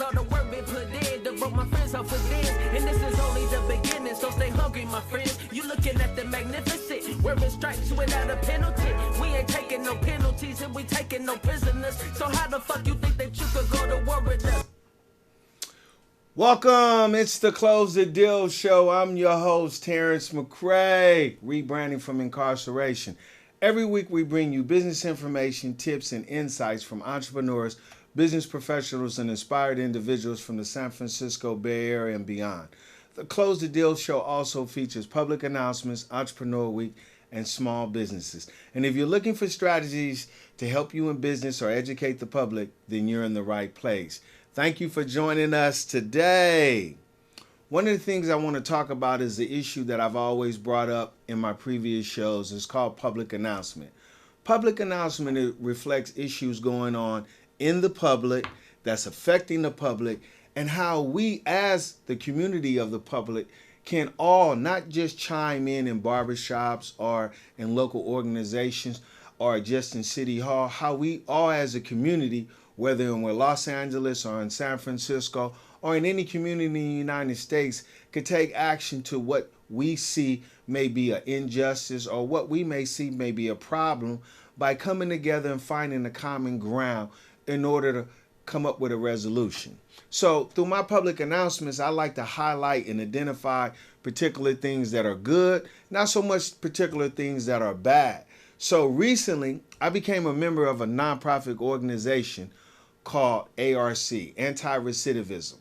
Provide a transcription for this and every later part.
cause all the work been put in to broke my friends off with this. And this is only the beginning, so stay hungry, my friends. You looking at the magnificent, wearing stripes without a penalty. We ain't taking no penalties and we taking no prisoners. So how the fuck you think that you could go to war with us? Welcome, it's the Close the Deal Show. I'm your host, Terrence McCray, rebranding from incarceration. Every week we bring you business information, tips, and insights from entrepreneurs, business professionals, and inspired individuals from the San Francisco Bay Area and beyond. The Close the Deal Show also features public announcements, Entrepreneur Week, and small businesses. And if you're looking for strategies to help you in business or educate the public, then you're in the right place. Thank you for joining us today. One of the things I want to talk about is the issue that I've always brought up in my previous shows. It's called public announcement. Public announcement, it reflects issues going on in the public that's affecting the public, and how we as the community of the public can all not just chime in barbershops or in local organizations or just in City Hall, how we all as a community, whether in Los Angeles or in San Francisco or in any community in the United States, could take action to what we see may be an injustice or what we may see may be a problem by coming together and finding a common ground in order to come up with a resolution. So through my public announcements, I like to highlight and identify particular things that are good, not so much particular things that are bad. So recently, I became a member of a nonprofit organization called ARC, Anti-Recidivism.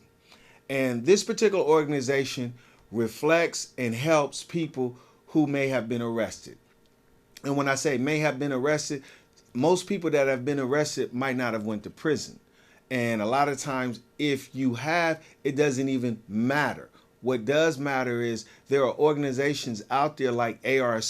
And this particular organization reflects and helps people who may have been arrested. And when I say may have been arrested, most people that have been arrested might not have went to prison. And a lot of times, if you have, it doesn't even matter. What does matter is there are organizations out there like ARC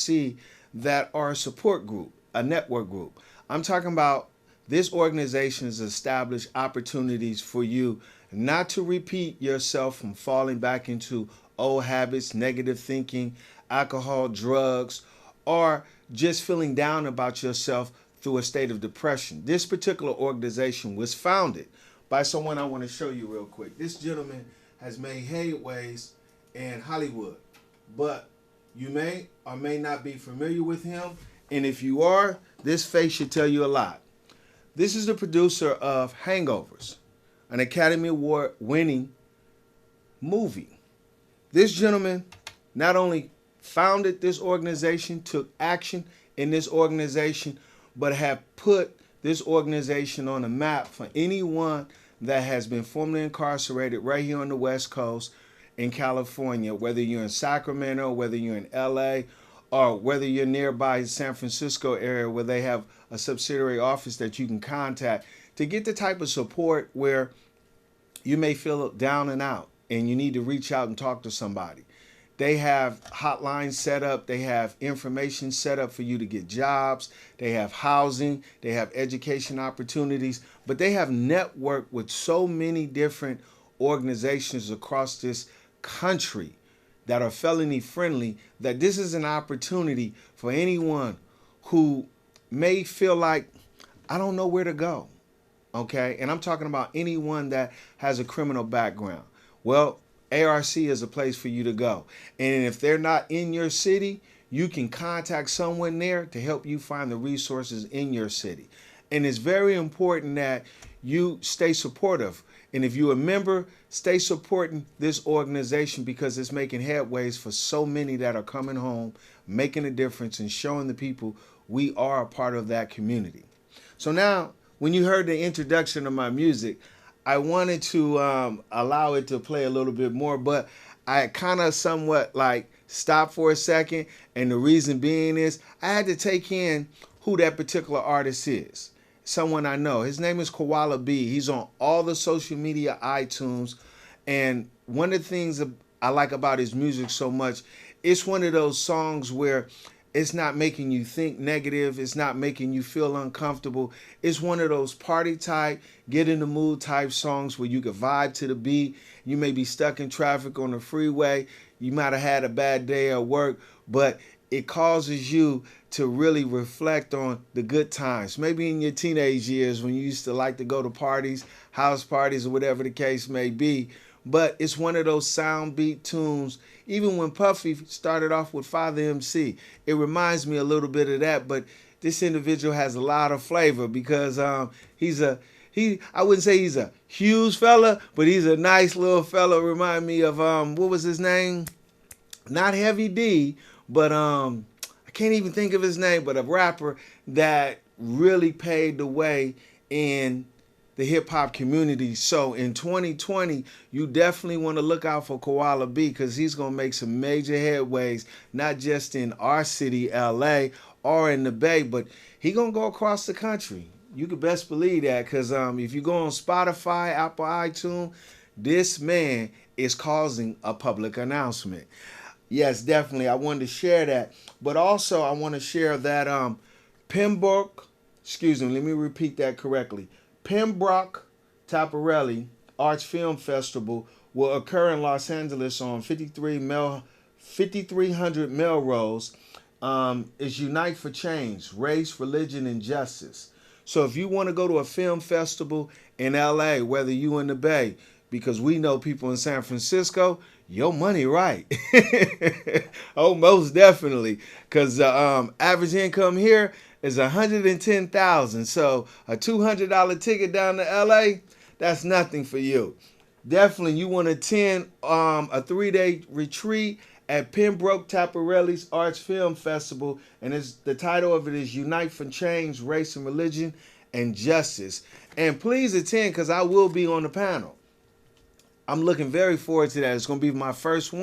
that are a support group, a network group. I'm talking about this organization has established opportunities for you not to repeat yourself from falling back into old habits, negative thinking, alcohol, drugs, or just feeling down about yourself through a state of depression. This particular organization was founded by someone I want to show you real quick. This gentleman has made headways in Hollywood, but you may or may not be familiar with him. And if you are, this face should tell you a lot. This is the producer of Hangovers, an Academy Award winning movie. This gentleman not only founded this organization, took action in this organization, but have put this organization on the map for anyone that has been formerly incarcerated right here on the West Coast in California, whether you're in Sacramento, whether you're in LA, or whether you're nearby San Francisco area where they have a subsidiary office that you can contact to get the type of support where you may feel down and out and you need to reach out and talk to somebody. They have hotlines set up. They have information set up for you to get jobs. They have housing. They have education opportunities. But they have networked with so many different organizations across this country that are felony friendly, that this is an opportunity for anyone who may feel like, I don't know where to go. Okay? And I'm talking about anyone that has a criminal background. Well, ARC is a place for you to go. And if they're not in your city, you can contact someone there to help you find the resources in your city. And it's very important that you stay supportive. And if you're a member, stay supporting this organization because it's making headways for so many that are coming home, making a difference and showing the people we are a part of that community. So now, when you heard the introduction of my music, I wanted to allow it to play a little bit more, but I kind of somewhat like stopped for a second. And the reason being is I had to take in who that particular artist is. Someone I know. His name is koala.B. He's on all the social media, iTunes. And one of the things I like about his music so much, it's one of those songs where it's not making you think negative. It's not making you feel uncomfortable. It's one of those party type, get in the mood type songs where you can vibe to the beat. You may be stuck in traffic on the freeway. You might have had a bad day at work, but it causes you to really reflect on the good times. Maybe in your teenage years when you used to like to go to parties, house parties, or whatever the case may be. But it's one of those sound beat tunes. Even when Puffy started off with Father MC, it reminds me a little bit of that. But this individual has a lot of flavor because I wouldn't say he's a huge fella, but he's a nice little fella. Remind me of what was his name? Not Heavy D, but I can't even think of his name, but a rapper that really paved the way in the hip hop community. So in 2020, you definitely want to look out for koala.B because he's going to make some major headways, not just in our city, LA, or in the Bay, but he going to go across the country. You could best believe that because if you go on Spotify, Apple, iTunes, this man is causing a public announcement. Yes, definitely. I wanted to share that. But also, I want to share that Pembroke, let me repeat that correctly. Pembroke Taparelli Arts Film Festival will occur in Los Angeles on 5300 Melrose. It's Unite for Change, Race, Religion, and Justice. So if you want to go to a film festival in LA, whether you in the Bay, because we know people in San Francisco, your money right. Oh, most definitely. Because average income here is $110,000. So a $200 ticket down to LA, that's nothing for you. Definitely, you want to attend a 3-day retreat at Pembroke Taparelli's Arts Film Festival, and the title of it is Unite for Change, Race and Religion and Justice. And please attend because I will be on the panel. I'm looking very forward to that. It's going to be my first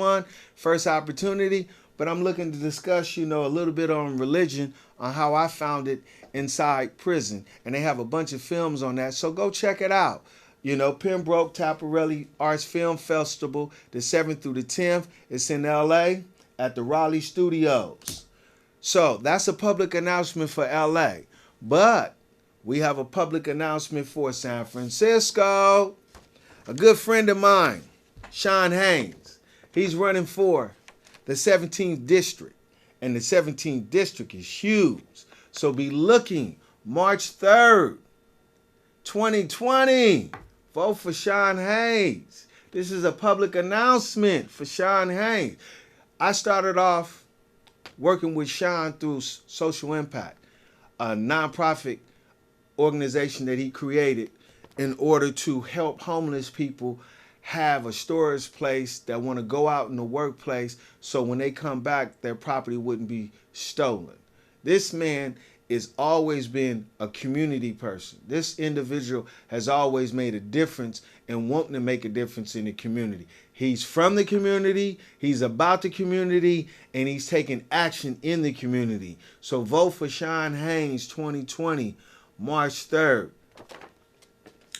opportunity, but I'm looking to discuss, a little bit on religion, on how I found it inside prison. And they have a bunch of films on that, so go check it out. Pembroke Taparelli Arts Film Festival, the 7th through the 10th. It's in LA at the Raleigh Studios. So that's a public announcement for LA. But we have a public announcement for San Francisco. A good friend of mine, Shaun Haines, he's running for the 17th District. And the 17th District is huge. So be looking March 3rd, 2020. Vote for Shaun Haines. This is a public announcement for Shaun Haines. I started off working with Shaun through Social Impact, a nonprofit organization that he created in order to help homeless people have a storage place that want to go out in the workplace so when they come back, their property wouldn't be stolen. This man has always been a community person. This individual has always made a difference and wanting to make a difference in the community. He's from the community, he's about the community, and he's taking action in the community. So vote for Shaun Haines 2020, March 3rd.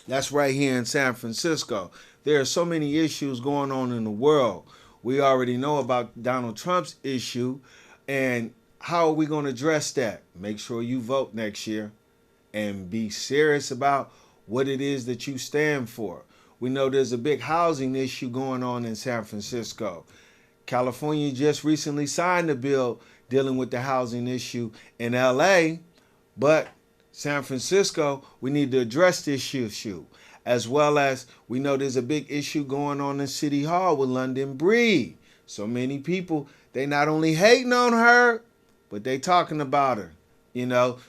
That's right here in San Francisco. There are so many issues going on in the world. We already know about Donald Trump's issue, and how are we going to address that? Make sure you vote next year and be serious about what it is that you stand for. We know there's a big housing issue going on in San Francisco. California just recently signed a bill dealing with the housing issue in LA, but San Francisco, we need to address this issue. As well as we know there's a big issue going on in City Hall with London Breed. So many people, they not only hating on her, but they talking about her,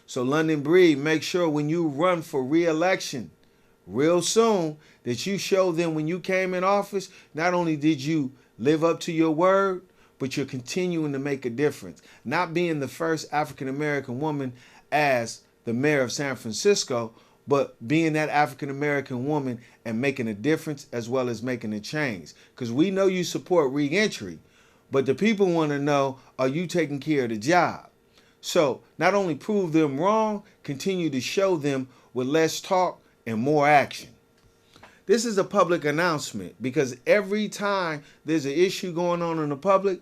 So London Breed, make sure when you run for re-election real soon that you show them when you came in office, not only did you live up to your word, but you're continuing to make a difference. Not being the first African-American woman as the mayor of San Francisco, but being that African-American woman and making a difference as well as making a change. Because we know you support re-entry, but the people want to know, are you taking care of the job? So not only prove them wrong, continue to show them with less talk and more action. This is a public announcement because every time there's an issue going on in the public,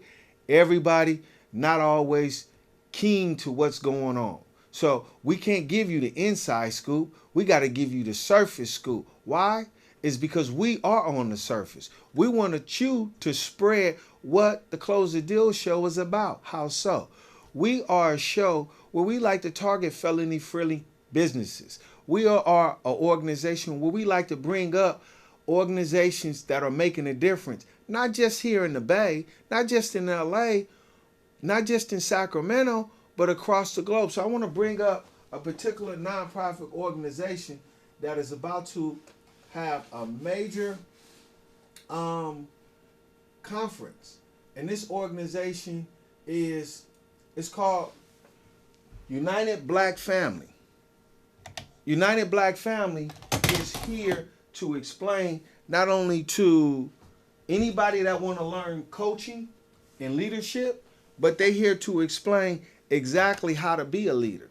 everybody not always keen to what's going on. So we can't give you the inside scoop. We got to give you the surface scoop. Why? It's because we are on the surface. We want you to spread what the Close the Deal show is about. How so? We are a show where we like to target felony-friendly businesses. We are an organization where we like to bring up organizations that are making a difference, not just here in the Bay, not just in LA, not just in Sacramento, but across the globe. So I want to bring up a particular nonprofit organization that is about to have a major conference. And this organization it's called United Black Family. United Black Family is here to explain not only to anybody that want to learn coaching and leadership, but they're here to explain exactly how to be a leader.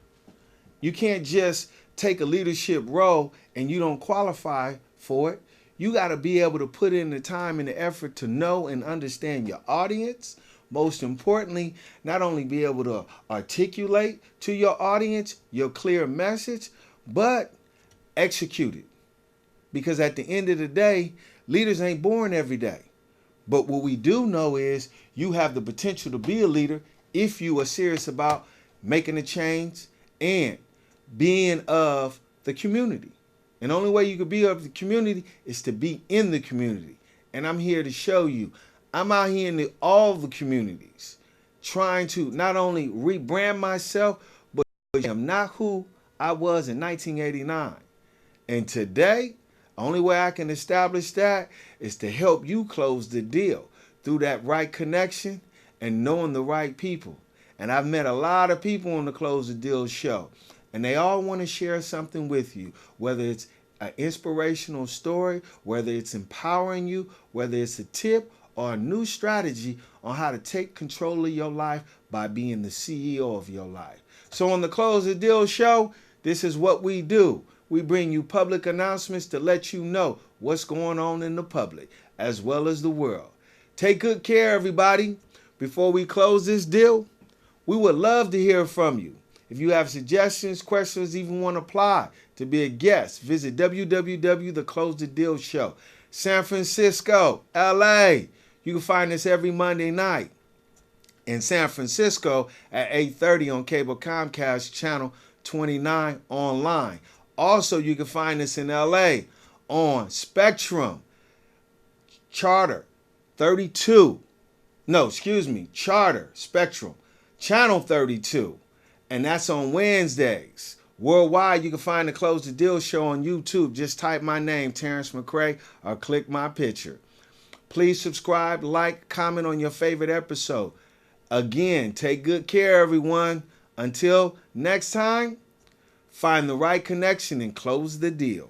You can't just take a leadership role and you don't qualify for it. You got to be able to put in the time and the effort to know and understand your audience. Most importantly, not only be able to articulate to your audience your clear message, but execute it. Because at the end of the day, leaders ain't born every day. But what we do know is you have the potential to be a leader if you are serious about making a change and being of the community. And the only way you can be of the community is to be in the community. And I'm here to show you, I'm out here in all the communities trying to not only rebrand myself, but I'm not who I was in 1989. And today, the only way I can establish that is to help you close the deal through that right connection and knowing the right people. And I've met a lot of people on the Close the Deal show, and they all want to share something with you, whether it's an inspirational story, whether it's empowering you, whether it's a tip or a new strategy on how to take control of your life by being the CEO of your life. So on the Close the Deal show, this is what we do. We bring you public announcements to let you know what's going on in the public as well as the world. Take good care, everybody. Before we close this deal, we would love to hear from you. If you have suggestions, questions, even want to apply to be a guest, visit www.theclosethedealshow. San Francisco, LA. You can find us every Monday night. In San Francisco at 8:30 on cable Comcast channel 29 online. Also, you can find us in LA on Spectrum, Charter 32. No, excuse me, Charter, Spectrum, channel 32. And that's on Wednesdays. Worldwide, you can find the Close the Deal show on YouTube. Just type my name, Terrence McCray, or click my picture. Please subscribe, like, comment on your favorite episode. Again, take good care, everyone. Until next time, find the right connection and close the deal.